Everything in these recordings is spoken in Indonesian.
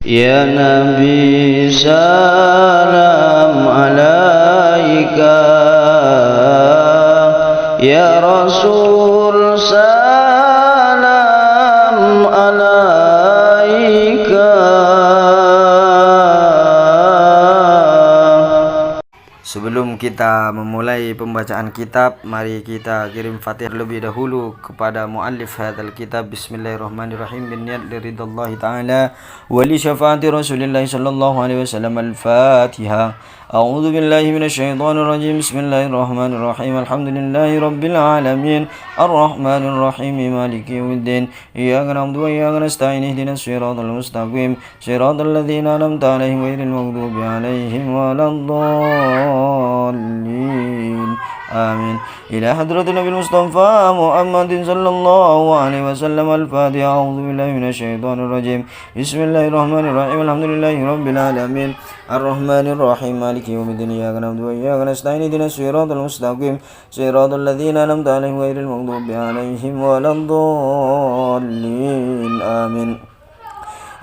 Ya Nabi salam alaika, Ya Rasul salam alaika. Sebelum kita memulai pembacaan kitab, mari kita kirim Fatihah lebih dahulu kepada muallif hadzal kitab. Bismillahirrahmanirrahim. Binniyat liridhallahi ta'ala wa li syafaati Rasulillah sallallahu alaihi wasallam. Al-Fatihah. A'udzu billahi minasyaitonir rajim. Bismillahirrahmanirrahim. Alhamdulillahi rabbil alamin. Arrahmanir rahim. Maliki yaumiddin. Iyyaka na'budu wa iyyaka nasta'in. Ihdinas siratal mustaqim. Siratal ladzina an'amta 'alaihim ghairil maghdubi 'alaihim waladdallin. آمين. إلى حضرة النبي المصطفى محمد صلى الله عليه وسلم. الفاتحة. أعوذ بالله من الشيطان الرجيم. بسم الله الرحمن الرحيم. الحمد لله رب العالمين الرحمن الرحيم مالك يوم الدين. إياك نعبد وإياك نستعين. اهدنا الصراط المستقيم صراط الذين أنعمت عليهم غير المغضوب عليهم ولا الضالين. آمين.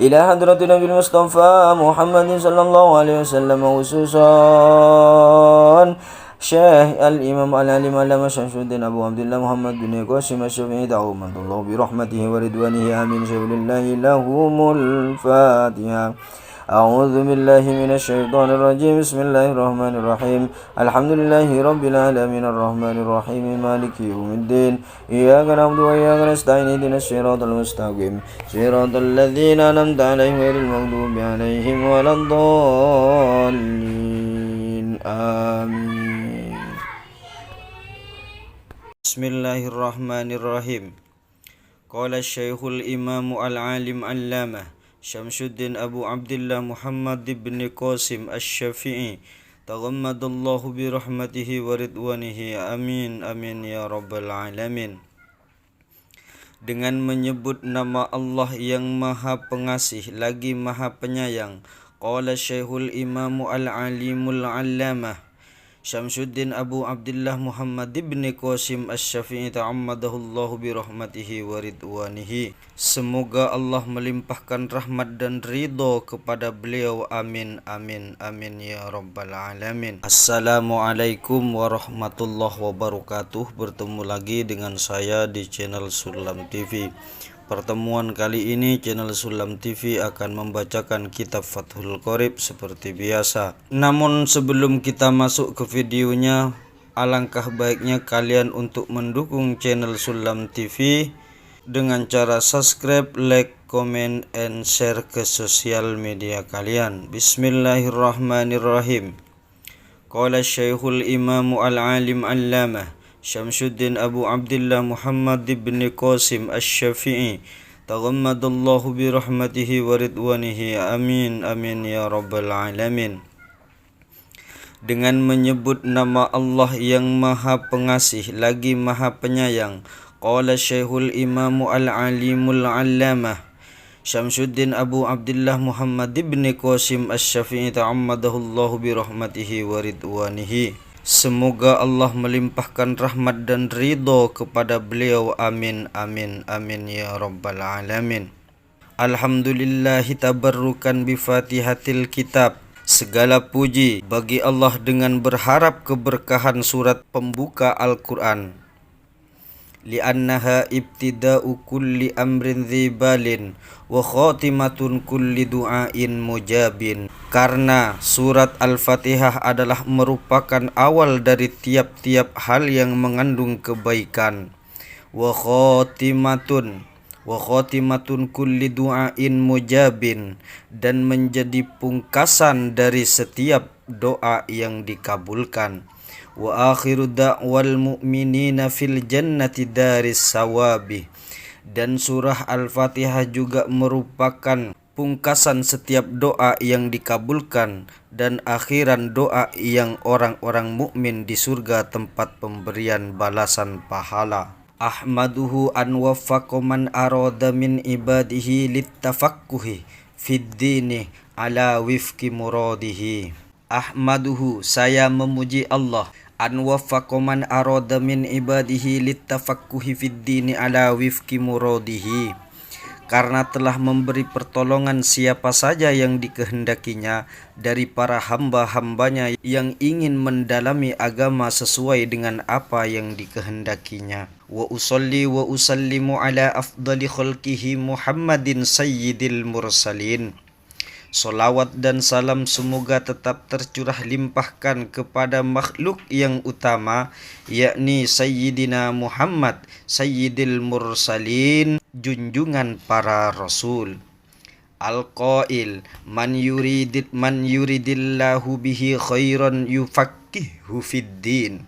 إلى حضرة النبي المصطفى محمد صلى الله عليه وسلم خصوصا Syekh Al-Imam Al-Alim Allama Syamsuddin Abu Abdullah Muhammad bin Qasim Asy-Syafi'i ta'awumallahu bi rahmatihi wa ridwanihi amin. Syaikhlillahi lahumul Fatihah. A'udzu billahi minasy syaithanir rajim. Bismillahirrahmanirrahim. Alhamdulillahi rabbil alamin arrahmanir rahim maliki yaumiddin. Iyyaka na'budu wa iyyaka nasta'in. Ihdinas siratal mustaqim siratal ladzina an'amta 'alaihim ghairil maghdubi 'alaihim waladdallin. Amin. Bismillahirrahmanirrahim. Qala Syekhul Imam Al-Alim Allamah Syamsuddin Abu Abdullah Muhammad bin Qasim Asy-Syafi'i taghammadallahu bi rahmatihi wa ridwanihi amin amin ya rabbal alamin. Dengan menyebut nama Allah yang Maha Pengasih lagi Maha Penyayang. Qala Syekhul Imam Al-Alimul Allamah Syamsuddin Abu Abdullah Muhammad bin Qasim Asy-Syafi'i ta'ammadahullahu bi rahmatihi wa ridwanihi. Semoga Allah melimpahkan rahmat dan ridho kepada beliau. Amin amin amin ya rabbal alamin. Assalamualaikum warahmatullahi wabarakatuh. Bertemu lagi dengan saya di channel Sulam TV. Pertemuan kali ini channel Sulam TV akan membacakan kitab Fathul Qorib seperti biasa. Namun sebelum kita masuk ke videonya, alangkah baiknya kalian untuk mendukung channel Sulam TV dengan cara subscribe, like, comment, and share ke sosial media kalian. Bismillahirrahmanirrahim. Qala Syekhul Imam Al-Alim Allamah Syamsuddin Abu Abdullah Muhammad bin Qasim Asy-Syafi'i taghammadallahu bi rahmatihi wa ridwanihi amin amin ya rabbal alamin. Dengan menyebut nama Allah yang Maha Pengasih lagi Maha Penyayang. Qala Syekhul Imam Al-Alimul Allamah Syamsuddin Abu Abdullah Muhammad bin Qasim Asy-Syafi'i ta'ammadahullahu bi rahmatihi wa ridwanihi. Semoga Allah melimpahkan rahmat dan ridho kepada beliau. Amin amin amin ya rabbal alamin. Alhamdulillahi tabarrukan bi fatihatil kitab. Segala puji bagi Allah dengan berharap keberkahan surat pembuka Al-Quran. Li'annaha ibtida'u kulli amrin dzibalin wa khatimatun kulli du'ain mujabin. Karena surat Al-Fatihah adalah merupakan awal dari tiap-tiap hal yang mengandung kebaikan. Wa khatimatun kulli du'ain mujabin, dan menjadi pungkasan dari setiap doa yang dikabulkan. Wa akhiru da'wal mu'minina fil jannati daris sawabi. Dan surah Al-Fatihah juga merupakan pungkasan setiap doa yang dikabulkan dan akhiran doa yang orang-orang mukmin di surga tempat pemberian balasan pahala. Ahmaduhu an waffaqo man arada min ibadihi littafaqquhi fid dini ala wifqi muradihi. Ahmaduhu, saya memuji Allah, an waffaqo man arada min ibadihi littafaqquhi fid dini ala wifqi muradihi, karena telah memberi pertolongan siapa saja yang dikehendakinya dari para hamba-hambanya yang ingin mendalami agama sesuai dengan apa yang dikehendakinya. Wa usalli wa usallimu ala afdali khalqihi Muhammadin sayyidil mursalin. Solawat dan salam semoga tetap tercurah limpahkan kepada makhluk yang utama, yakni Sayyidina Muhammad, Sayyidil Mursalin, junjungan para Rasul. Al-Qail, man yuridillahu bihi khairan yufaqihhu fid din.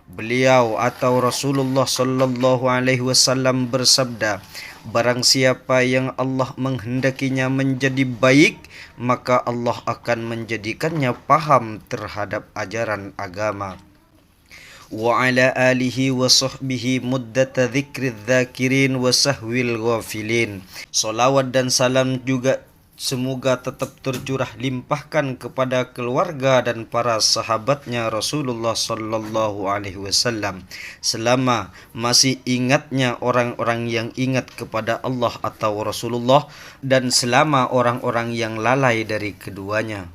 Beliau atau Rasulullah sallallahu alaihi wasallam bersabda, barang siapa yang Allah menghendakinya menjadi baik, maka Allah akan menjadikannya paham terhadap ajaran agama. Wa ala alihi wa sahbihi muddata dzikriz dzakirin wa sahwil ghafilin. Salawat dan salam juga semoga tetap tercurah limpahkan kepada keluarga dan para sahabatnya Rasulullah sallallahu alaihi wasallam selama masih ingatnya orang-orang yang ingat kepada Allah atau Rasulullah, dan selama orang-orang yang lalai dari keduanya.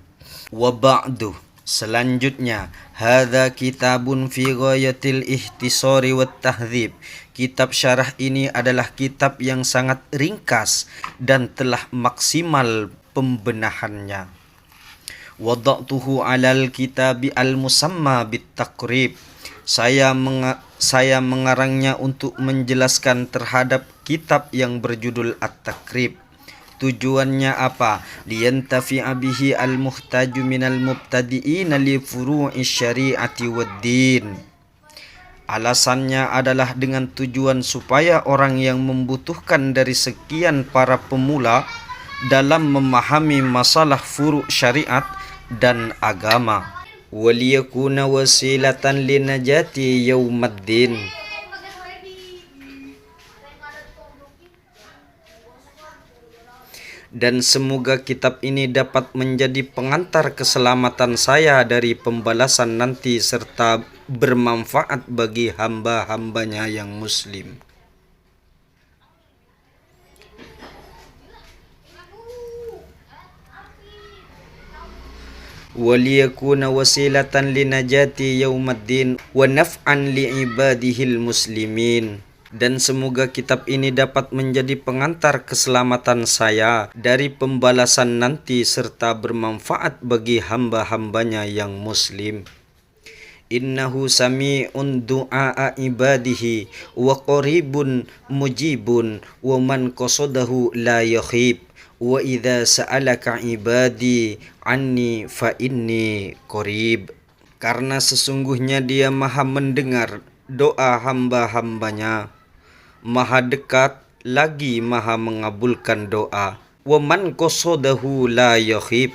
Wa ba'du, selanjutnya, hadza kitabun fi ghayatil ihtisari wat tahdzib. Kitab syarah ini adalah kitab yang sangat ringkas dan telah maksimal pembenahannya. Wada'tuhu 'alal kitabi al-musamma bit-taqrib. Saya mengarangnya untuk menjelaskan terhadap kitab yang berjudul At-Taqrib. Tujuannya apa? Liyantafi'a bihi al-muhtaju minal mubtadi'ina li furu'i syari'ati wad-din. Alasannya adalah dengan tujuan supaya orang yang membutuhkan dari sekian para pemula dalam memahami masalah furu' syariat dan agama. Waliyakuna wasilatan linajati yaumaddin. Dan semoga kitab ini dapat menjadi pengantar keselamatan saya dari pembalasan nanti serta bermanfaat bagi hamba-hambanya yang muslim. Waliyakuna wasilatan linajati yaumaddin wa naf'an li'ibadihil muslimin. Dan semoga kitab ini dapat menjadi pengantar keselamatan saya dari pembalasan nanti serta bermanfaat bagi hamba-hambanya yang muslim. Innahu sami'un du'a ibadihi wa qaribun mujibun wa man qasadahu la yakhib wa idza sa'alaka ibadi anni fa inni qarib. Karena sesungguhnya dia maha mendengar doa hamba-hambanya, maha dekat lagi maha mengabulkan doa. Wa man qasadahu la yakhib.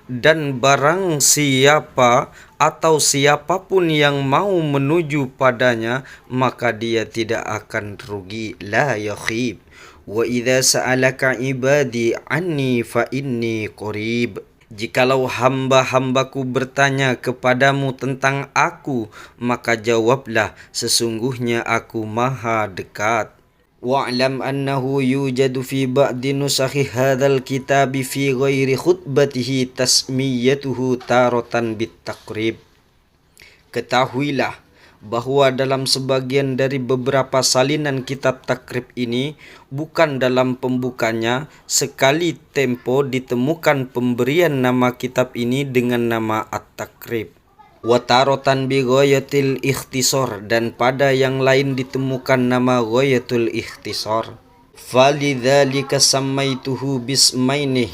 Dan barang siapa atau siapapun yang mau menuju padanya, maka dia tidak akan rugi. La yakhib. Wa idza sa'alaka ibadi anni fa inni qarib. Jikalau hamba-hambaku bertanya kepadamu tentang aku, maka jawablah, sesungguhnya aku maha dekat. Wa'lam annahu yujadu fi ba'di nusakhi hadzal kitabi fi ghairi khutbatihi tasmiyatuhu taratan bit-taqrib. Ketahuilah bahwa dalam sebagian dari beberapa salinan kitab takrib ini, bukan dalam pembukanya, sekali tempo ditemukan pemberian nama kitab ini dengan nama At-Takrib. Watarotan bi ghayatil ikhtisar, dan pada yang lain ditemukan nama ghayatul ikhtisar. Falidzalika sammaituhu bismaini.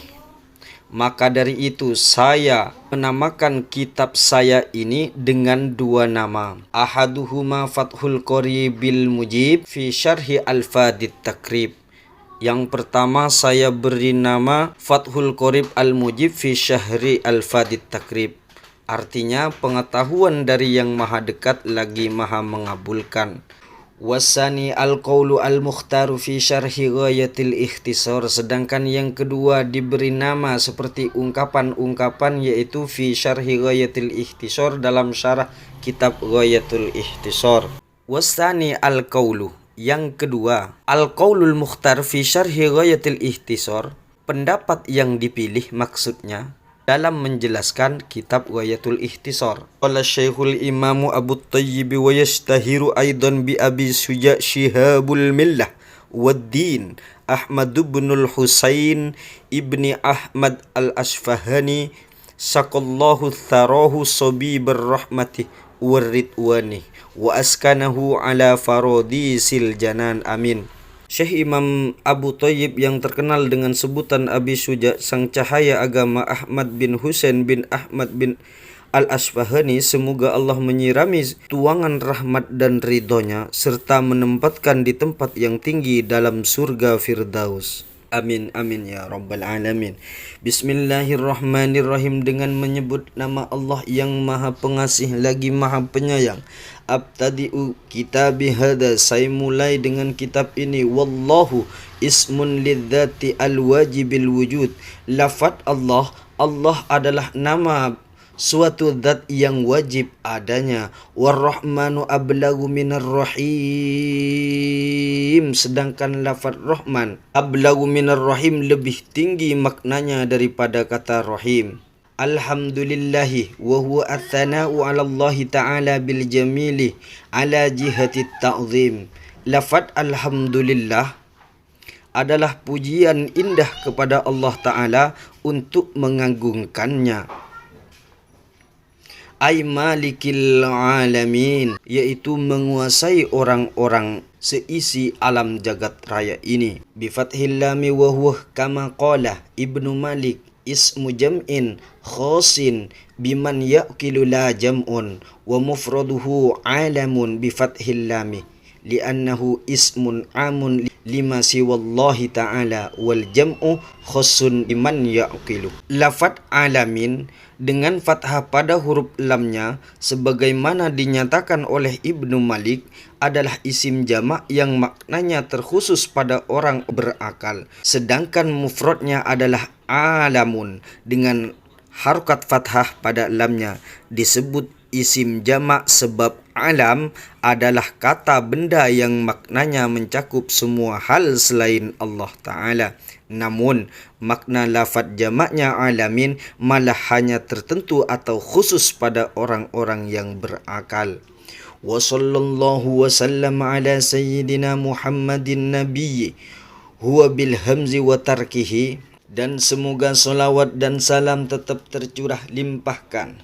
Maka dari itu saya menamakan kitab saya ini dengan dua nama. Ahaduhuma Fathul Qaribil Mujib fi syarhi al-Fadit Takrib. Yang pertama saya beri nama Fathul Qarib al-Mujib fi syahri al-Fadit Takrib. Artinya pengetahuan dari yang maha dekat lagi maha mengabulkan. Wasani al-qawlu al-mukhtaru fi syarhi ghayatil ikhtisar. Sedangkan yang kedua diberi nama seperti ungkapan-ungkapan, yaitu fi syarhi ghayatil ikhtisar, dalam syarah kitab ghayatul ikhtisar. Wasani al-qawlu, Yang kedua, Al-Qaulul Mukhtar fi Syarhi Ghayatil Ihtisar, pendapat yang dipilih maksudnya dalam menjelaskan kitab Ghayatul Ihtisar. Qala Syekhul Imam Abu Thayyib wa yastahiru aidan bi Abi Suja Syihabul Millah wad-Din Ahmad bin Husain ibni Ahmad al-Asfahani saqallahu tharahu sabibir rahmati waridwani wa askanahu ala faradisil janan amin. Syekh Imam Abu Thayyib yang terkenal dengan sebutan Abi Suja, sang cahaya agama, Ahmad bin Husain bin Ahmad bin Al-Asfahani, semoga Allah menyirami tuangan rahmat dan ridhonya serta menempatkan di tempat yang tinggi dalam surga Firdaus. Amin amin ya rabbal alamin. Bismillahirrahmanirrahim, dengan menyebut nama Allah yang Maha Pengasih lagi Maha Penyayang. Abtadi'u kitabi hada, saya mulai dengan kitab ini. Wallahu ismun lidzati alwajibil wujud. Lafaz Allah, Allah adalah nama suatu zat yang wajib adanya. Warrahmanu ablagu minar rahim, sedangkan lafaz Rahman, ablagu minar rahim, lebih tinggi maknanya daripada kata rahim. Alhamdulillahi wa huwa athana'u 'ala Allah ta'ala bil jamili ala jihati ta'zim. Lafaz alhamdulillah adalah pujian indah kepada Allah Ta'ala untuk mengagungkannya. Ay malikil alamin, yaitu menguasai orang-orang seisi alam jagat raya ini. Bifathil lami wa huwa kama qala Ibnu Malik ismu jam'in khasin biman ya'kilu la jam'un wa mufraduhu alamun bifathil lami li'annahu ismun amun lima siwallahi ta'ala wal jam'u khassun biman ya'kilu. Lafaz alamin dengan fathah pada huruf lamnya, sebagaimana dinyatakan oleh Ibnu Malik, adalah isim jamak yang maknanya terkhusus pada orang berakal, sedangkan mufradnya adalah alamun dengan harokat fathah pada lamnya. Disebut isim jamak sebab alam adalah kata benda yang maknanya mencakup semua hal selain Allah Ta'ala. Namun makna lafaz jamaknya alamin malah hanya tertentu atau khusus pada orang-orang yang berakal. Wa sallallahu wa sallam ala sayyidina Muhammadin nabiyyi huwa bil hamzi wa tarkihi, dan semoga salawat dan salam tetap tercurah limpahkan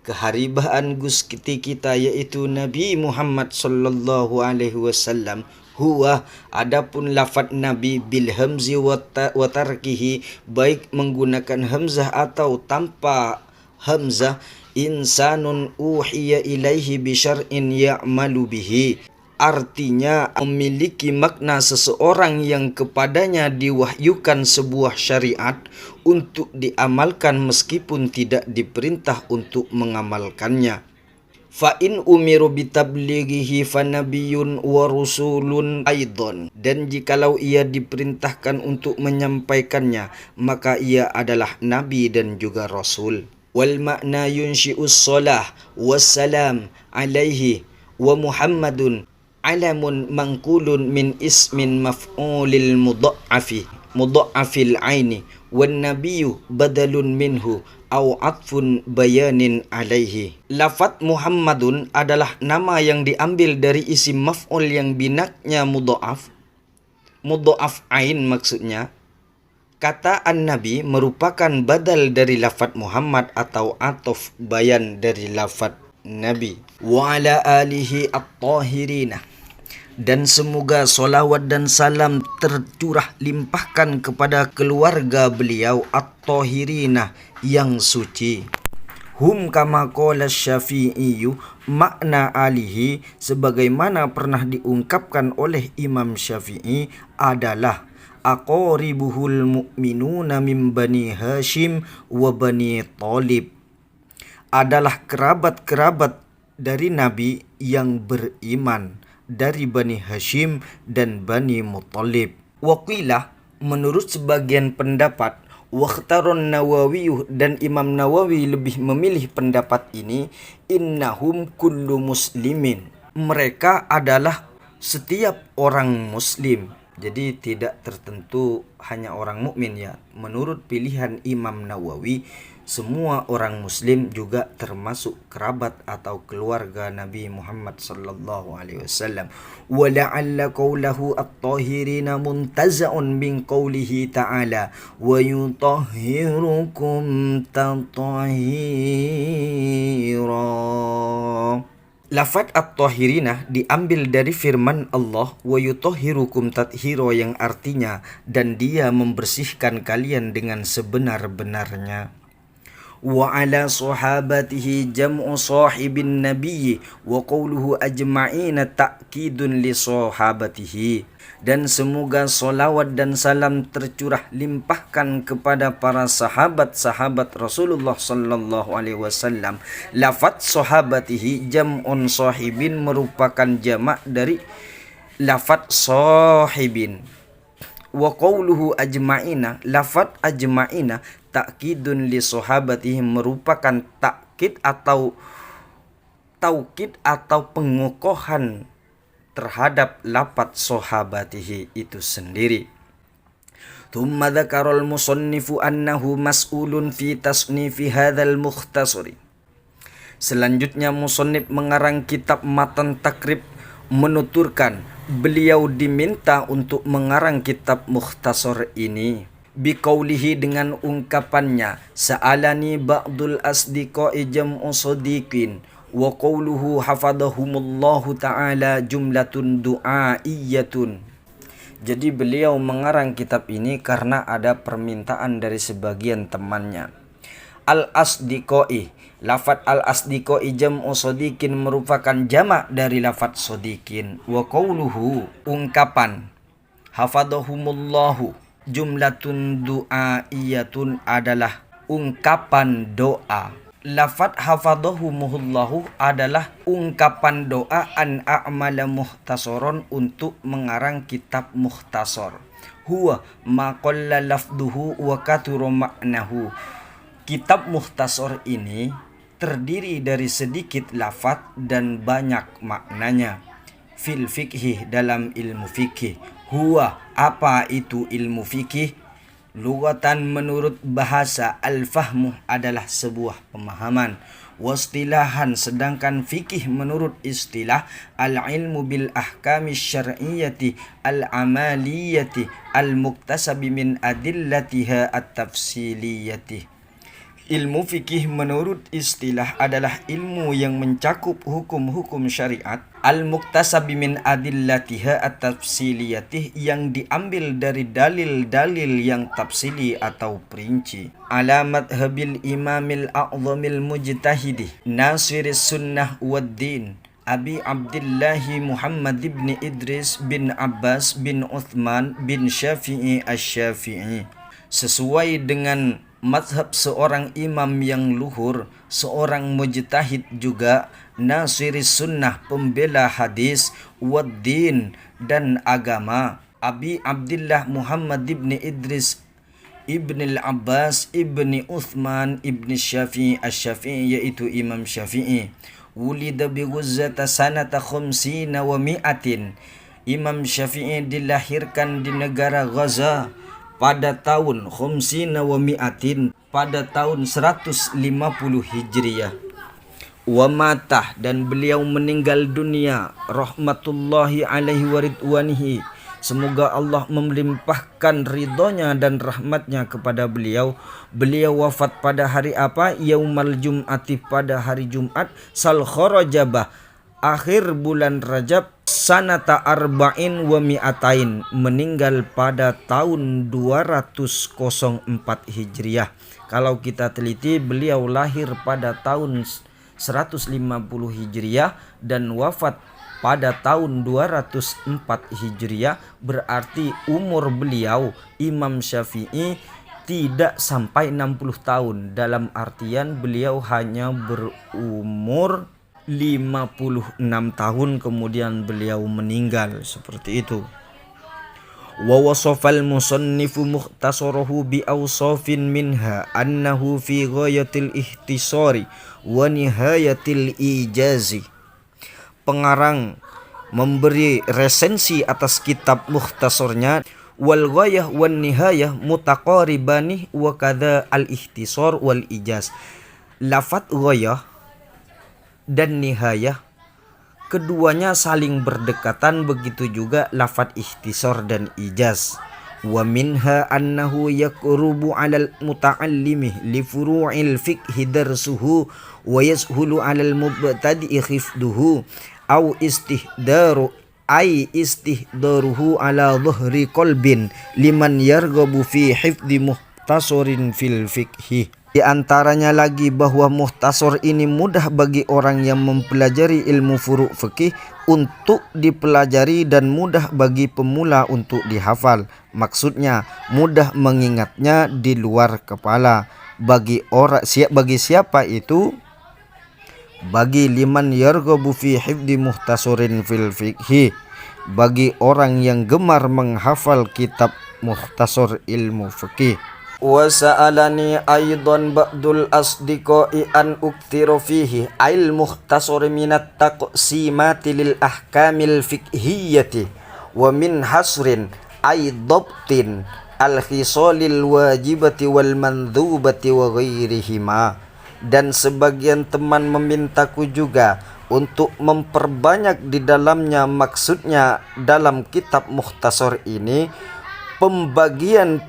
keharibaan Gusti kita, yaitu Nabi Muhammad sallallahu alaihi wasallam. Huwa, adapun lafaz Nabi, bil hamzi wa tarkihi, baik menggunakan hamzah atau tanpa hamzah, insanun uhiya ilaihi bi syar'in ya'malu bihi, artinya memiliki makna seseorang yang kepadanya diwahyukan sebuah syariat untuk diamalkan meskipun tidak diperintah untuk mengamalkannya. Fa in umiru bitablighihi fa nabiyyun wa rusulun aidan, dan jikalau ia diperintahkan untuk menyampaikannya, maka ia adalah nabi dan juga rasul. Wal makna yunshi'us shalah wassalam alaihi wa Muhammadun alamun mangkulun min ismin maf'ulil mudha'afil aini wan nabiyyu badalun minhu au atfun bayanin alaihi. Lafaz Muhammadun adalah nama yang diambil dari isim maf'ul yang binaknya mudha'af ain maksudnya. Kata an-nabi merupakan badal dari lafaz Muhammad atau ataf bayan dari lafaz nabi. Wa ala alihi at-tahirina, dan semoga solawat dan salam tercurah limpahkan kepada keluarga beliau at-tahirina yang suci. Hum kama qala Syafi'i, makna alihi sebagaimana pernah diungkapkan oleh Imam Syafi'i adalah aqaribuhul mu'minuna min bani Hashim wa bani Talib, adalah kerabat-kerabat dari Nabi yang beriman dari Bani Hashim dan Bani Muttalib. Waqilah, menurut sebagian pendapat, wakhtaron Nawawi, dan Imam Nawawi lebih memilih pendapat ini, innahum kullu muslimin, mereka adalah setiap orang muslim. Jadi tidak tertentu hanya orang mukmin ya. Menurut pilihan Imam Nawawi, semua orang muslim juga termasuk kerabat atau keluarga Nabi Muhammad sallallahu alaihi wasallam. Wa la'alla qawlahu at-tahirina muntaza'un min qawlihi ta'ala wa yutahhirukum tatahira. Lafaz at-tahirina diambil dari firman Allah wa yutahhirukum tathira, yang artinya dan dia membersihkan kalian dengan sebenar-benarnya. Wa ala sahabatihi jam'u sahibin nabiyyi wa qawluhu ajma'ina ta'kidun li sahabatihi. Dan semoga solawat dan salam tercurah limpahkan kepada para sahabat-sahabat Rasulullah sallallahu alaihi wasallam. Lafaz sahabatihi jam'un sahibin merupakan jamak dari lafaz sahibin. Wa qawluhu ajma'ina, lafaz ajma'ina ta'kidun li sahabatihi merupakan takkid atau taukid atau pengokohan terhadap lafaz sahabatihi itu sendiri. Thumma dzakarul musannifu annahu mas'ulun fi tasnifi hadzal mukhtasari. Selanjutnya musannif mengarang kitab Matan Takrib menuturkan beliau diminta untuk mengarang kitab mukhtasar ini biqaulihi dengan ungkapannya sa'alani ba'dul asdiqai jam'u sadiqin wa qawluhu hafadhahumullahu ta'ala jumlatun du'aiyatun. Jadi beliau mengarang kitab ini karena ada permintaan dari sebagian temannya. Al-asdiqai, lafaz al-asdiqai jam'u sadiqin merupakan jamak dari lafaz sadiqin. Wa qawluhu, ungkapan hafadhahumullahu jumlatun du'aiyatun adalah ungkapan doa. Lafaz hafadhahumullahu adalah ungkapan doa an a'mala muhtasaron untuk mengarang kitab mukhtasar. Huwa maqalla lafduhu wa kathura ma'nahu. Kitab mukhtasar ini terdiri dari sedikit lafaz dan banyak maknanya. Fil fikhi, dalam ilmu fikih. Huwa, apa itu ilmu fikih? Lugatan, menurut bahasa, al-fahmu adalah sebuah pemahaman. Wastilahan, sedangkan fikih menurut istilah, al-ilmu bil ahkami syar'iyyati al-amaliyati al-muktasabi min adillatiha at-tafsiliyati. Ilmu fikih menurut istilah adalah ilmu yang mencakup hukum-hukum syariat al-muktasabi min adillatiha at-tafsiliyatih, yang diambil dari dalil-dalil yang tafsili atau perinci. Ala madhabil imamil a'zamil mujtahidi nasiris sunnah wad din Abi Abdillahi Muhammad ibn Idris bin Abbas bin Uthman bin Syafi'i asy-Syafi'i. Sesuai dengan mazhab seorang imam yang luhur, seorang mujtahid juga, nasiris sunnah, pembela hadis, waddin, dan agama, Abi Abdillah Muhammad ibn Idris ibn al-Abbas ibn Uthman ibn Syafi'i asy-Syafi'i, yaitu Imam Syafi'i. Wulida bi Ghuzzata sanata khamsina wa mi'atin. Imam Syafi'i dilahirkan di negara Gaza pada tahun khamsina wa mi'atin, pada tahun 150 Hijriah. Wa matah, dan beliau meninggal dunia, rahmatullahi alaihi wa ridwanihi, semoga Allah melimpahkan ridhonya dan rahmatnya kepada beliau. Beliau wafat pada hari apa? Yaumal Jum'ati, pada hari Jumat, sal kharajabah, akhir bulan Rajab, sanata arba'in wa mi'atain, meninggal pada tahun 204 Hijriah. Kalau kita teliti, beliau lahir pada tahun 150 Hijriah dan wafat pada tahun 204 Hijriah. Berarti umur beliau, Imam Syafi'i, tidak sampai 60 tahun. Dalam artian beliau hanya berumur 56 tahun kemudian beliau meninggal, seperti itu. Wa wasafal musannifu mukhtasarahu bi awsafin minha annahu fi ghayatil ihtisari wa nihayatil ijazi. Pengarang memberi resensi atas kitab mukhtasornya. Wal ghayah wan nihayah mutaqaribani wa kadza al ikhtisar wal ijaz. Lafadz ghayah dan nihayah keduanya saling berdekatan, begitu juga lafadz ikhtisar dan ijaz. Wa minha annahu yaqrubu 'alal muta'allimi li furu'il fiqhi darsuhu wa yashulu 'alal mubtadi'i hifdhuhu aw istihdaruhu ala dhahri qalbin liman yarghabu fi hifdhi muhtasarin fil fiqhi. Di antaranya lagi bahwa muhtasar ini mudah bagi orang yang mempelajari ilmu furu' fikih untuk dipelajari dan mudah bagi pemula untuk dihafal. Maksudnya mudah mengingatnya di luar kepala. Bagi siapa itu? Bagi liman yarghabu fi hifdhi muhtasarin fil fiqhi, bagi orang yang gemar menghafal kitab muhtasar ilmu fikih. Wa sa'alani aidan ba'dul asdiqai an uktiru fihi al muhtasar minat taqsimati lil ahkamil fiqhiyyati wa min hasrin ay dabtin al khisalil wajibati wal mandhubati wa ghairihima. Dan sebagian teman memintaku juga untuk memperbanyak di dalamnya, maksudnya dalam kitab mukhtasar ini, pembagian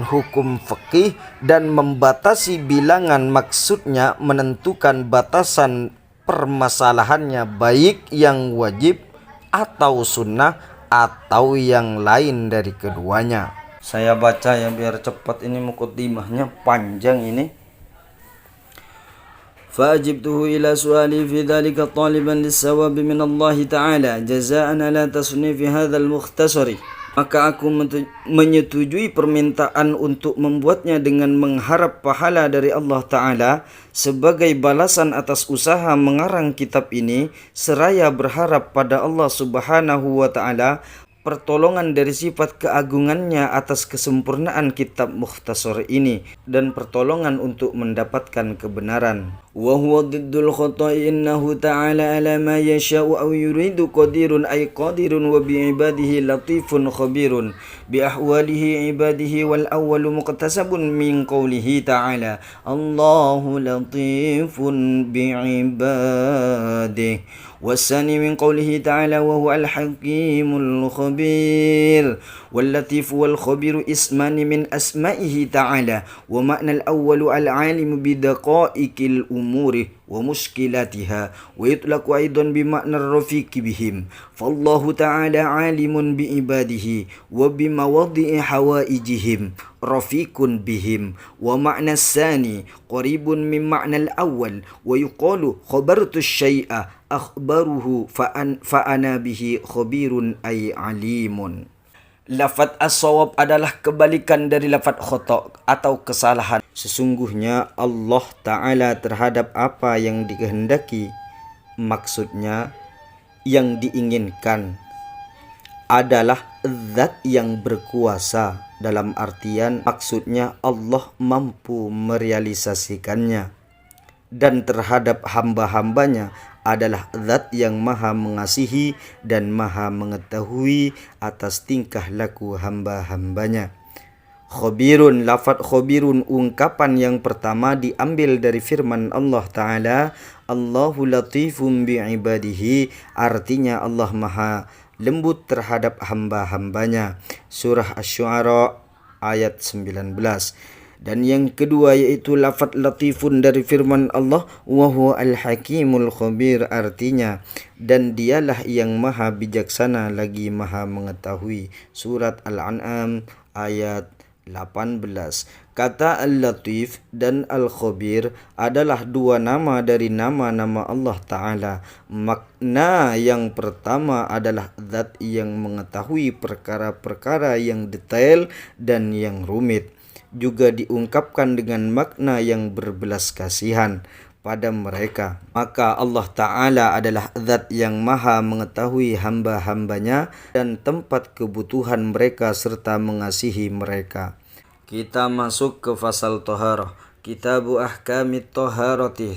hukum fikih dan membatasi bilangan, maksudnya menentukan batasan permasalahannya, baik yang wajib atau sunnah atau yang lain dari keduanya. Saya baca ya biar cepat, ini muqaddimahnya panjang ini. فأجبته إلى سؤالي في ذلك طالبا للثواب من الله تعالى جزاء على تصنيف هذا المختصر. Maka aku menyetujui permintaan untuk membuatnya dengan mengharap pahala dari Allah Ta'ala sebagai balasan atas usaha mengarang kitab ini, seraya berharap pada Allah Subhanahu wa Ta'ala pertolongan dari sifat keagungannya atas kesempurnaan kitab mukhtasar ini dan pertolongan untuk mendapatkan kebenaran. Wa huwa diddul khata'i innahu ta'ala ala ma yasha'u aw yuridu qadirun ay qadirun wa bi ibadihi latifun khabirun bi ahwalihi ibadihi wal awwalu muqtasabun min qawlihi ta'ala Allahu latifun bi ibadihi. والثاني من قوله تعالى وهو الحكيم الخبير. واللطيف والخبير اسمان من أسمائه تعالى ومعنى الأول العالم بدقائق الأمور ومشكلاتها ويطلق أيضا بمعنى الرفيق بهم فالله تعالى عالم بعباده وبمواضع حوائجهم رفيق بهم. ومعنى الثاني قريب من معنى الأول ويقال خبرت الشيء أخبره فأنا به خبير أي عليم. Lafadz as-shawab adalah kebalikan dari lafadz khata' atau kesalahan. Sesungguhnya Allah Ta'ala terhadap apa yang dikehendaki, maksudnya yang diinginkan, adalah zat yang berkuasa, dalam artian maksudnya Allah mampu merealisasikannya. Dan terhadap hamba-hambanya adalah zat yang maha mengasihi dan maha mengetahui atas tingkah laku hamba-hambanya. Khabirun, lafadz khabirun ungkapan yang pertama diambil dari firman Allah Ta'ala Allahu latifum bi'ibadihi, artinya Allah maha lembut terhadap hamba-hambanya. Surah Asy-Syu'ara ayat 19. Dan yang kedua yaitu lafadz latifun dari firman Allah wa huwa al-hakimul khabir, artinya dan dialah yang maha bijaksana lagi maha mengetahui. Surat Al-An'am ayat 18. Kata Al-Latif dan Al-Khabir adalah dua nama dari nama-nama Allah Ta'ala. Makna yang pertama adalah zat yang mengetahui perkara-perkara yang detail dan yang rumit. Juga diungkapkan dengan makna yang berbelas kasihan pada mereka. Maka Allah Ta'ala adalah zat yang maha mengetahui hamba-hambanya dan tempat kebutuhan mereka serta mengasihi mereka. Kita masuk ke fasal Taharah. Kitabu Ahkamit Taharati.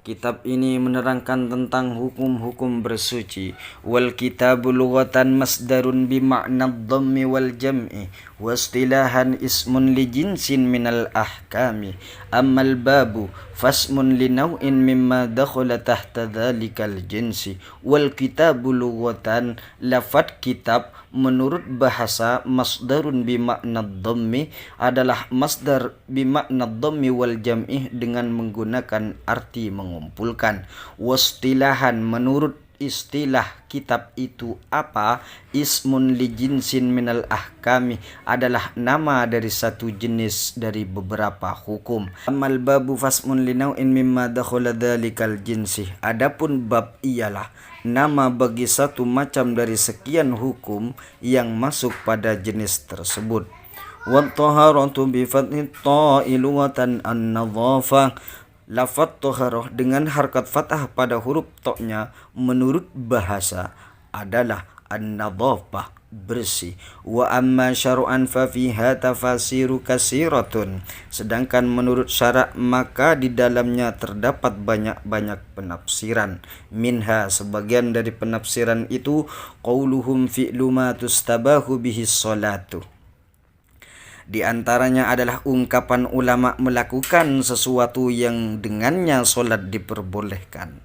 Kitab ini menerangkan tentang hukum-hukum bersuci. Wal kitabu lughatan masdarun bima'na dhammi wal jam'i wa istilahan ismun li jinsin minal ahkami. Ammal babu fasmun li naw'in mimma dakhala tahta dhalikal jinsi. Wal kitabu lughatan, lafad kitab menurut bahasa masdarun bimakna dhammi adalah masdar bimakna dhammi wal jam'i dengan menggunakan arti mengumpulkan. Wastilahan, menurut istilah kitab itu apa? Ismun li jinsin minal ahkami, adalah nama dari satu jenis dari beberapa hukum. Amal babu fasmun li naw'in mimma dakhala dhalikal jinsi, adapun bab ialah nama bagi satu macam dari sekian hukum yang masuk pada jenis tersebut. Wa taharatu bi fathi ta'i lughatan an-nadhafah. Lafaz taharah dengan harkat fathah pada huruf ta-nya menurut bahasa adalah an-nadhafah, bersih. Wa amma syar'an fa fiha tafasiru kasiratun, sedangkan menurut syarak maka di dalamnya terdapat banyak-banyak penafsiran. Minha, sebagian dari penafsiran itu, qauluhum fi'lu ma tustabahu bihi sholatu, di antaranya adalah ungkapan ulama melakukan sesuatu yang dengannya solat diperbolehkan.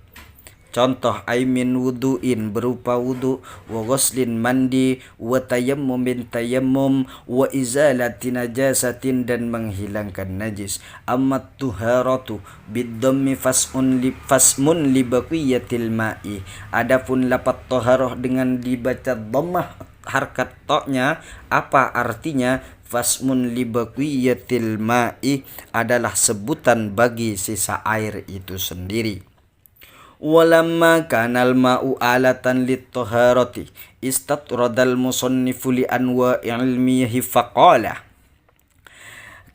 Contoh, aimin wudu'in, berupa wudu, wa ghuslin, mandi, wa tayammumin, tayammum, wa izalati najasatin, dan menghilangkan najis. Amma tuharatu bidhammi fasmun li baqiyatil ma'i, adapun lapat taharah dengan dibaca dhammah harkat ta-nya, apa artinya? Fasmun li baqiyatil ma'i, adalah sebutan bagi sisa air itu sendiri. Walamma kanal ma'u alatan lit-taharati istatradal musannifu li anwa ilmihi faqala,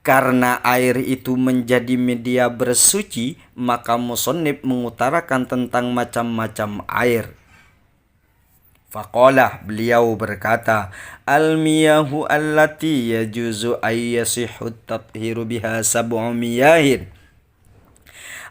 karena air itu menjadi media bersuci, maka musannif mengutarakan tentang macam-macam air. Faqala, beliau berkata, al-miyahu allati yajuzu ayyasihu at-tathiru biha sab'u miyahin,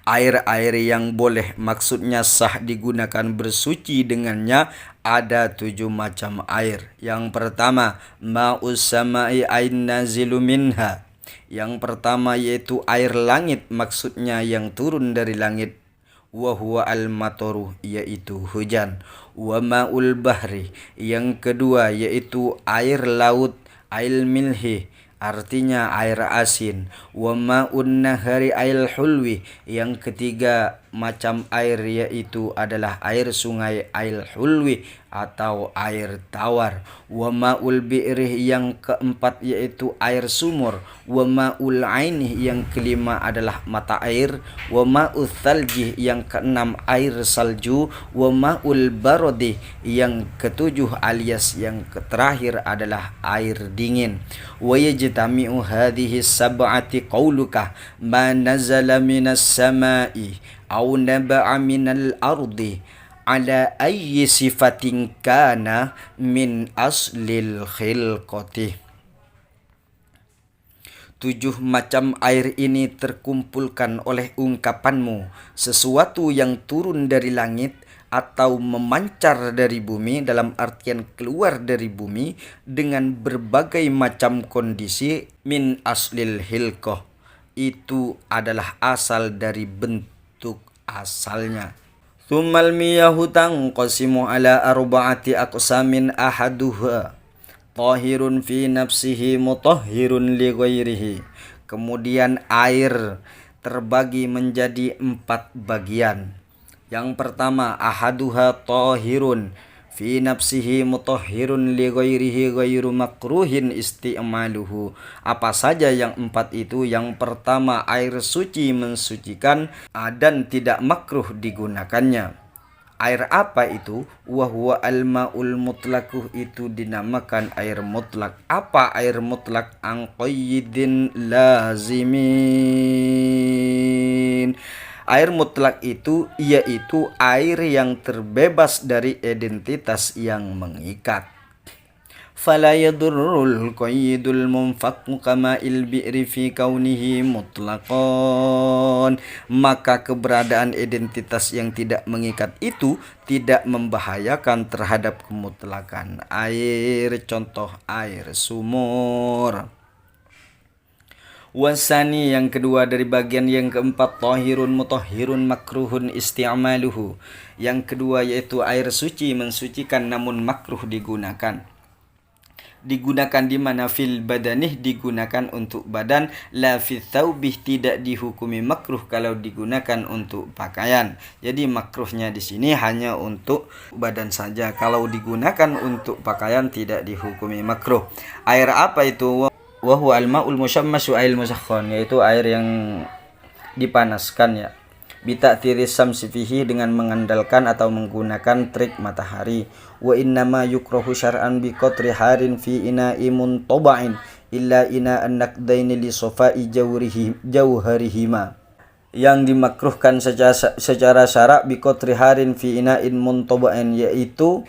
air-air yang boleh, maksudnya sah digunakan bersuci dengannya, ada 7 macam air. Yang pertama, ma'us sama'i ain nazilu minha, yang pertama yaitu air langit, maksudnya yang turun dari langit. Wa huwa al-mataru, yaitu hujan. Wa ma'ul bahri, yang kedua yaitu air laut, ail milhi, artinya air asin. Wa ma'un nahari ail hulwi, yang ketiga macam air yaitu adalah air sungai, ail hulwi, atau air tawar. Wa ma'ul bi'rih, yang keempat yaitu air sumur. Wa ma'ul aini, yang kelima adalah mata air. Wa ma'ul thalji, yang keenam air salju. Wa ma'ul barodi, yang ketujuh alias yang terakhir adalah air dingin. Wa yajtami'u hadhihi sab'ati qauluka ma nazala minas sama'i aw naba'a minal ardi ala ayyi sifatin kana min aslil khilqati. 7 macam air ini terkumpulkan oleh ungkapanmu, sesuatu yang turun dari langit atau memancar dari bumi, dalam artian keluar dari bumi dengan berbagai macam kondisi. Min aslil hilqah, itu adalah asal dari bentuk asalnya. Tsummal miyahu tanqasimu ala arba'ati aqsamin ahaduha tahirun fi nafsihi mutahhirun li ghairihi. Kemudian air terbagi menjadi 4 bagian. Yang pertama, ahaduha tahirun fi nafsihi mutahhirun li ghairihi ghairu makruhin isti'maluhu. Apa saja yang 4 itu? Yang pertama, air suci, mensucikan dan tidak makruh digunakannya. Air apa itu? Wa huwa al-ma'ul mutlaku, itu dinamakan air mutlak. Apa air mutlak? An qayyidin lazimin. Air mutlak itu yaitu air yang terbebas dari identitas yang mengikat. فلا يضر القيد المنفق كماء البئر في كونه مطلقا. Maka keberadaan identitas yang tidak mengikat itu tidak membahayakan terhadap kemutlakan air, contoh air sumur. Wasani yang kedua dari bagian yang keempat, tahirun mutahhirun makruhun isti'maluhu. Yang kedua yaitu air suci, mensucikan namun makruh digunakan. Digunakan di mana? Fil badanih, digunakan untuk badan. La fi thawbih, tidak dihukumi makruh kalau digunakan untuk pakaian. Jadi makruhnya di sini hanya untuk badan saja. Kalau digunakan untuk pakaian tidak dihukumi makruh. Air apa itu? Wa huwa al-ma'ul musyammasu ail musakhkhan, yaitu air yang dipanaskan ya. Bita'thiri samsi fihi, dengan mengandalkan atau menggunakan terik matahari. Wa innama yukrahu syar'an bi qatri harin fi ina'i muntaba'in illa ina'an naqdaini li safai jauharihima. Yang dimakruhkan secara syarak bi qatri harin fi ina'in muntaba'in, yaitu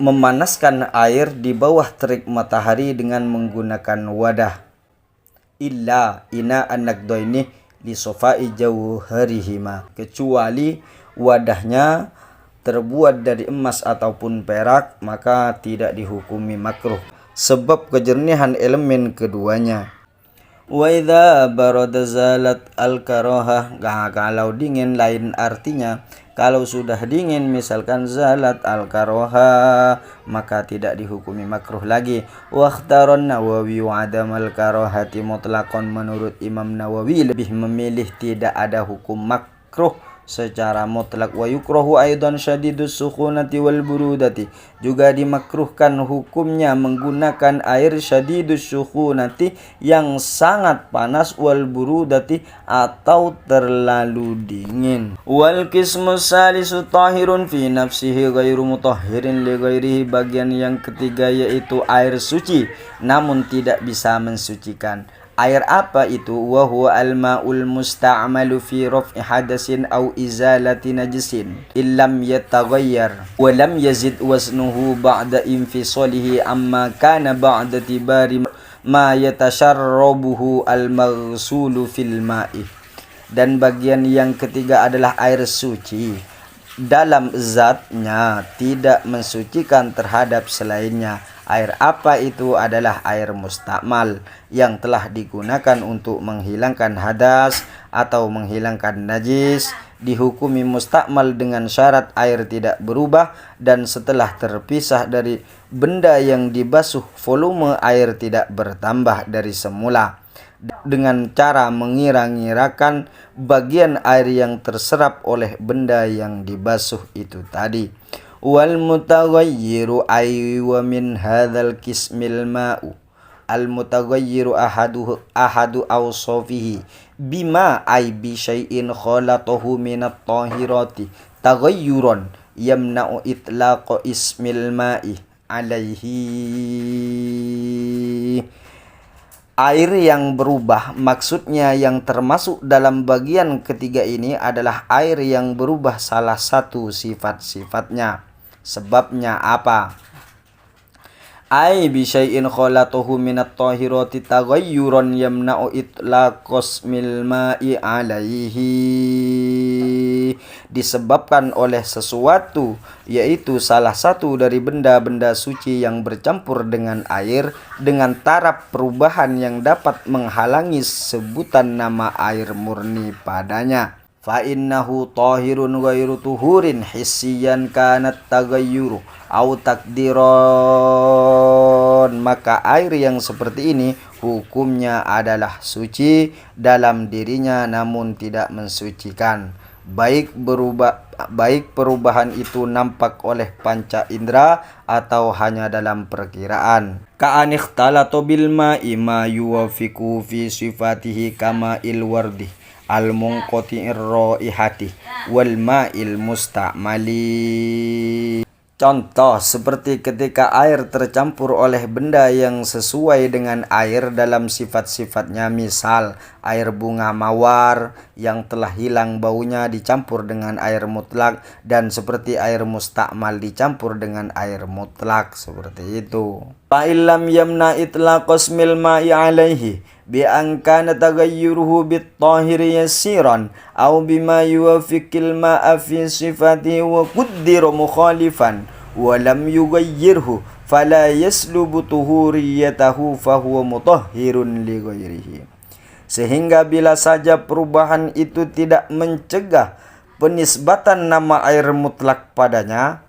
memanaskan air di bawah terik matahari dengan menggunakan wadah. Illa ina'an naqdaini li safai jauharihima, kecuali wadahnya terbuat dari emas ataupun perak, maka tidak dihukumi makruh sebab kejernihan elemen keduanya. Wa idza barada zalat al-karahah, kalau dingin lain artinya. Kalau sudah dingin misalkan zalat al-karahah, maka tidak dihukumi makruh lagi. Wa ikhtaran Nawawi wa adam al-karahati mutlaqan, menurut Imam Nawawi lebih memilih tidak ada hukum makruh secara mutlak. Wa yukrahu aidan syadidus sukhunati wal burudati, juga dimakruhkan hukumnya menggunakan air syadidus sukhunati, yang sangat panas, wal burudati atau terlalu dingin. Wal qismus salisu tahirun fi nafsihi ghairu mutahhirin li ghairihi, bagian yang ketiga yaitu air suci namun tidak bisa mensucikan. Air apa itu? Wa huwa al-ma'ul musta'malu fi raf'i hadasin aw izalati najisin illam yataghayyar wa lam yazid wasnuhu ba'da infisalihi amma kana ba'da tibari ma yatasharrabuhu al-maghsulu fil ma'i. Dan bagian yang ketiga adalah air suci dalam zatnya, tidak mensucikan terhadap selainnya. Air apa itu? Adalah air mustakmal yang telah digunakan untuk menghilangkan hadas atau menghilangkan najis. Dihukumi mustakmal dengan syarat air tidak berubah, dan setelah terpisah dari benda yang dibasuh, volume air tidak bertambah dari semula, dengan cara mengira-ngirakan bagian air yang terserap oleh benda yang dibasuh itu tadi. Wal mutaghayyiru aywa min hadzal qismil ma'u. Al mutaghayyiru ahadu awsafihi bima ay bi syai'in khalatahu min at-tahirati taghayyuran yamna'u itlaqa ismil ma'i alaihi. Air yang berubah, maksudnya yang termasuk dalam bagian ketiga ini adalah air yang berubah salah satu sifat-sifatnya. Sebabnya apa? Ai bi syai'in khalatuhu minat tahirati taghayyuran yamna'u itlaqas mil ma'i alaihi, disebabkan oleh sesuatu, yaitu salah satu dari benda-benda suci yang bercampur dengan air dengan taraf perubahan yang dapat menghalangi sebutan nama air murni padanya. Fa innahu tahirun ghairu tuhurin hissiyan kanat taghayyuru au takdiron, maka air yang seperti ini hukumnya adalah suci dalam dirinya namun tidak mensucikan, baik perubahan itu nampak oleh panca indera atau hanya dalam perkiraan. Ka'an ikhtalatu bil ma'i ma yuwafiqu fi sifatihi kama il wardi al-munqati'ir raihati wal ma'il musta'mali. Contoh seperti ketika air tercampur oleh benda yang sesuai dengan air dalam sifat-sifatnya, misal air bunga mawar yang telah hilang baunya dicampur dengan air mutlak, dan seperti air mustakmal dicampur dengan air mutlak, seperti itu. Fa'ilam yamna itlaqas mil ma'i alaihi bi an kana taghayyuruhu bit tahiri yasiran aw bima yuwafiqil ma'a fi sifatihi wa qaddara mukhalifan wa lam yughayyirhu fala yaslubu tuhuriyatahu fa huwa mutahhirun li ghairihi. Sehingga bila saja perubahan itu tidak mencegah penisbatan nama air mutlak padanya,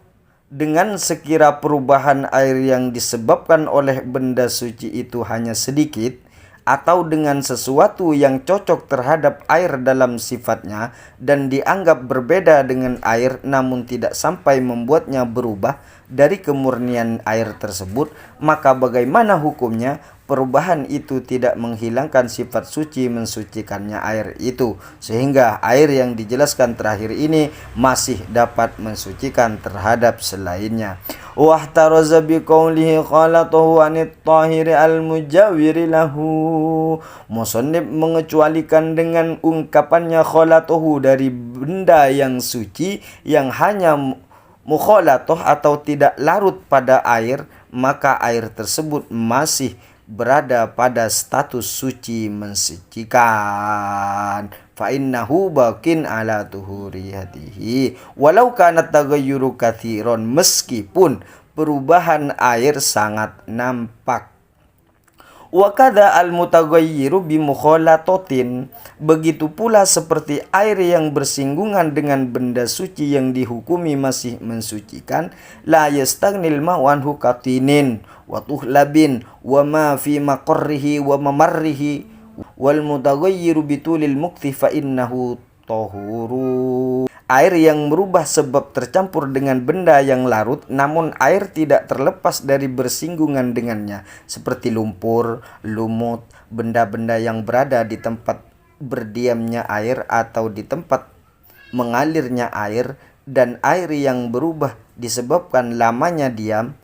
dengan sekira perubahan air yang disebabkan oleh benda suci itu hanya sedikit, atau dengan sesuatu yang cocok terhadap air dalam sifatnya dan dianggap berbeda dengan air namun tidak sampai membuatnya berubah dari kemurnian air tersebut, maka bagaimana hukumnya? Perubahan itu tidak menghilangkan sifat suci mensucikannya air itu, sehingga air yang dijelaskan terakhir ini masih dapat mensucikan terhadap selainnya. Wahtaraza biqaulihi khalatahu anit tahiri al-mujawwiri lahu. Musannif mengecualikan dengan ungkapannya khalatahu dari benda yang suci yang hanya mukhalatoh atau tidak larut pada air, maka air tersebut masih berada pada status suci mensucikan. Fa innahu baqin ala tuhuriyatihi walau kana taghayyuru katsiran, meskipun perubahan air sangat nampak. Wa kadza al mutaghayyiru bi mukhalatatin, begitu pula seperti air yang bersinggungan dengan benda suci yang dihukumi masih mensucikan, la yastaghnil ma'u anhu katinin wa tuhlabin wa ma fi maqarrihi wa mamarrihi wal mutaghayyiru bitulil mukti fa innahu tahuru. Air yang berubah sebab tercampur dengan benda yang larut, namun air tidak terlepas dari bersinggungan dengannya, seperti lumpur, lumut, benda-benda yang berada di tempat berdiamnya air atau di tempat mengalirnya air, dan air yang berubah disebabkan lamanya diam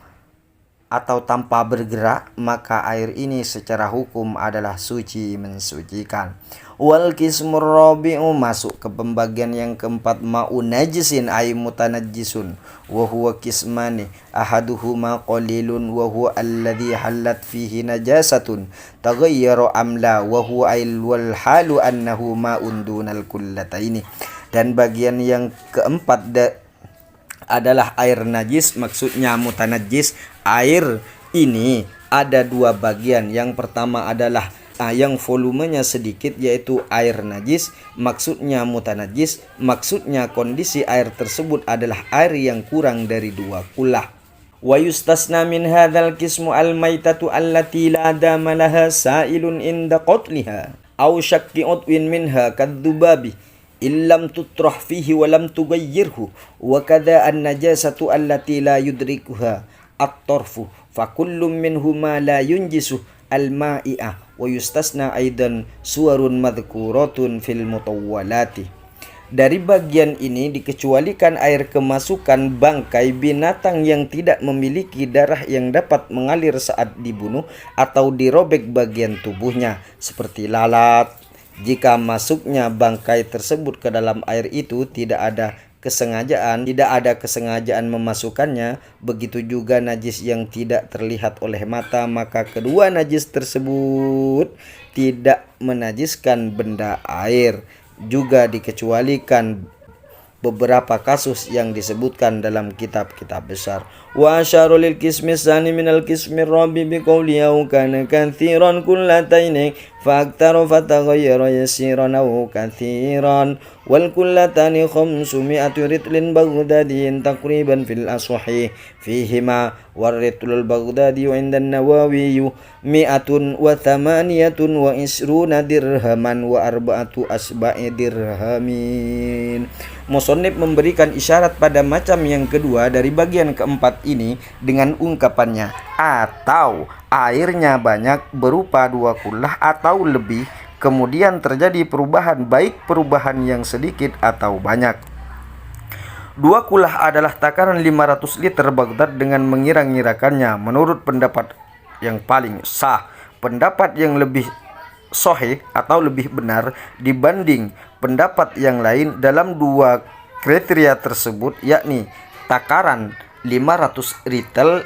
atau tanpa bergerak, maka air ini secara hukum adalah suci mensucikan. Wal qismur rabi'u, masuk ke pembagian yang keempat, ma'u najisin ay mutanajjisun wa huwa qismani ahaduhuma qalilun wa huwa alladhi halat fihi najasatun taghayyara amla wa huwa wal halu annahu ma'un dunal kullataini. Dan bagian yang keempat adalah air najis, maksudnya mutanajjis. Air ini ada dua bagian. Yang pertama adalah yang volumenya sedikit, yaitu air najis, maksudnya mutanajjis, maksudnya kondisi air tersebut adalah air yang kurang dari 2 kulah. Wa yustasna min hadzal qismu al-maitatu allati la dama laha sa'ilun inda qatliha aw shakki utwin minha kadzubabi illam tutrah fihi wa lam tughayyirhu wa kadza an-najasatu allati la yudrikuha at-tarfu fa kullum minhuma la yunjisu al-ma'i'a wa yustasna aidan suwarun madhkuratun fil mutawwalati. Dari bagian ini dikecualikan air kemasukan bangkai binatang yang tidak memiliki darah yang dapat mengalir saat dibunuh atau dirobek bagian tubuhnya, seperti lalat. Jika masuknya bangkai tersebut ke dalam air itu tidak ada kesengajaan memasukkannya, begitu juga najis yang tidak terlihat oleh mata, maka kedua najis tersebut tidak menajiskan benda air. Juga dikecualikan beberapa kasus yang disebutkan dalam kitab-kitab besar. Wa asyara lil qismi tsani minal qismi rabi bi qawli au kana katsiran kullataini fa aktaru fa taghayyara yasiran au katsiran wal kullatani 500 ritlin baghdadiyin taqriban fil ashahi fihima waritlul baghdadi wa inda an-nawawi 128 dirhaman wa 4 asba'i dirhamin. Musannif memberikan isyarat pada macam yang kedua dari bagian keempat ini dengan ungkapannya, atau airnya banyak berupa 2 kulah atau lebih, kemudian terjadi perubahan, baik perubahan yang sedikit atau banyak. 2 kulah adalah takaran 500 liter Baghdad dengan mengira-ngirakannya menurut pendapat yang paling sah. Pendapat yang lebih sahih atau lebih benar dibanding pendapat yang lain dalam 2 kriteria tersebut, yakni takaran 500 ritel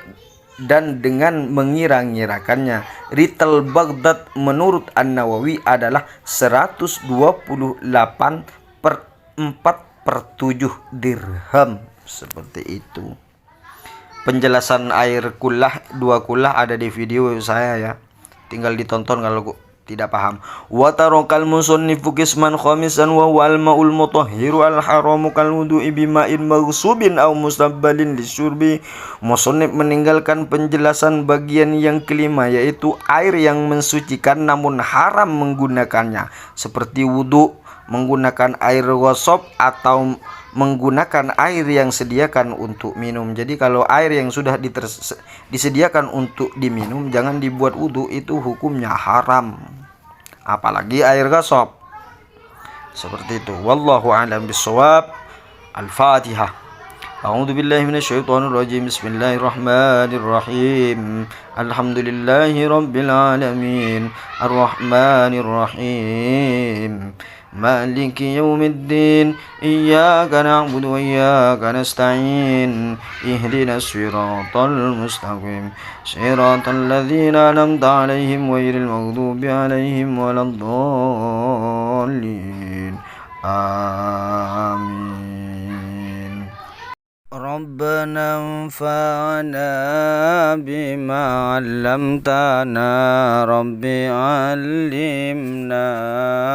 dan dengan mengira-ngirakannya. Ritel Baghdad menurut An-Nawawi adalah 128 per 4/7 dirham, seperti itu. Penjelasan air kulah 2 kulah ada di video saya ya, tinggal ditonton kalau tidak paham. Wa tarakal musannifu qisman khamisan wa wal ma'ul mutahhiru al haramu kal wudu'i bima'in maghsubin aw mustabbalin lisyurbi. Musannif meninggalkan penjelasan bagian yang kelima, yaitu air yang mensucikan namun haram menggunakannya, seperti wudu, menggunakan air ghasab atau menggunakan air yang disediakan untuk minum. Jadi kalau air yang sudah disediakan untuk diminum jangan dibuat wudu, itu hukumnya haram, apalagi air ghasab. Seperti itu. Wallahu a'lam bishawab. Al-Fatihah. A'udzu billahi minasyaitonir rajim. Bismillahirrahmanirrahim. Alhamdulillahi rabbil alamin. Arrahmanir rahim. مالك يوم الدين إياك نعبد وإياك نستعين اهدنا الصراط المستقيم صراط الذين أنعمت عليهم غير المغضوب عليهم ولا الضالين آمين. ربنا انفعنا بما علمتنا رب علمنا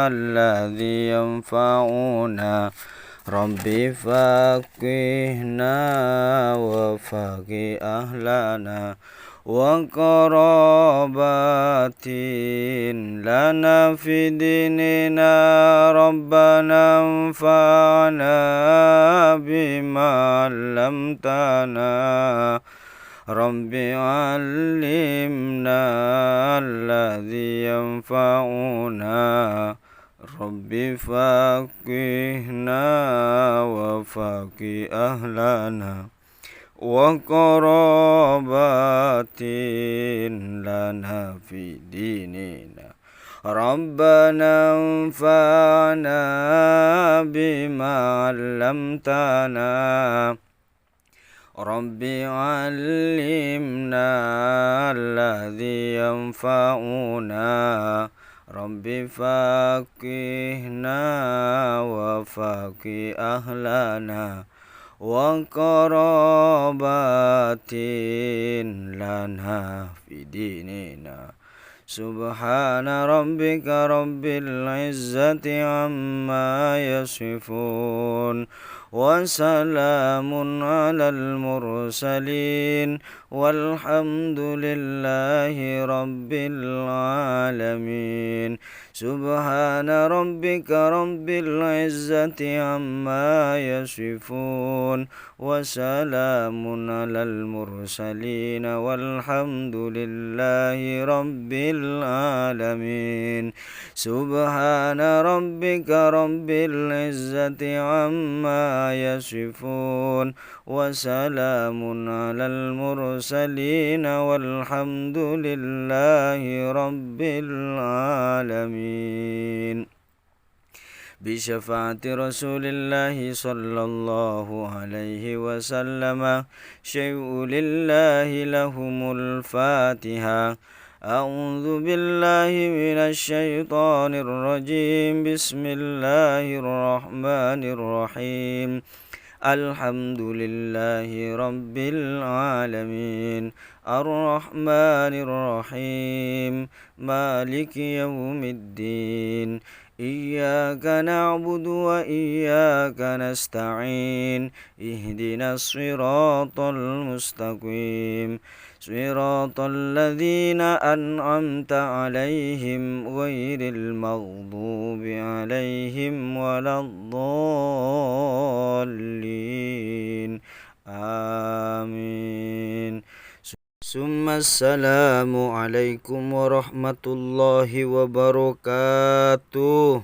الذي ينفعنا رب فقهنا وفقه أهلنا وقرابات لنا في ديننا ربنا انفعنا بما علمتنا رب علمنا الذي ينفعنا رب فقهنا وفقه أهلنا وقرابات لنا في ديننا ربنا انفعنا بما علمتنا رب علمنا الذي ينفعنا رب فقهنا وفقه أهلنا وقرابات لنا في ديننا سبحان ربك رب العزة عما يصفون وسلام على المرسلين والحمد لله رب العالمين سبحان ربك رب العزة عما يصفون وسلام على المرسلين والحمد لله رب العالمين سبحان ربك رب العزة عما يصفون وسلام على المرسلين والحمد لله رب العالمين بشفاعة رسول الله صلى الله عليه وسلم شيء لله لهم الفاتحة أعوذ بالله من الشيطان الرجيم بسم الله الرحمن الرحيم الحمد لله رب العالمين الرحمن الرحيم مالك يوم الدين إياك نعبد وإياك نستعين اهدنا الصراط المستقيم صراط الذين أنعمت عليهم غير المغضوب عليهم ولا الضالين آمين. ثم السلام عليكم ورحمة الله وبركاته.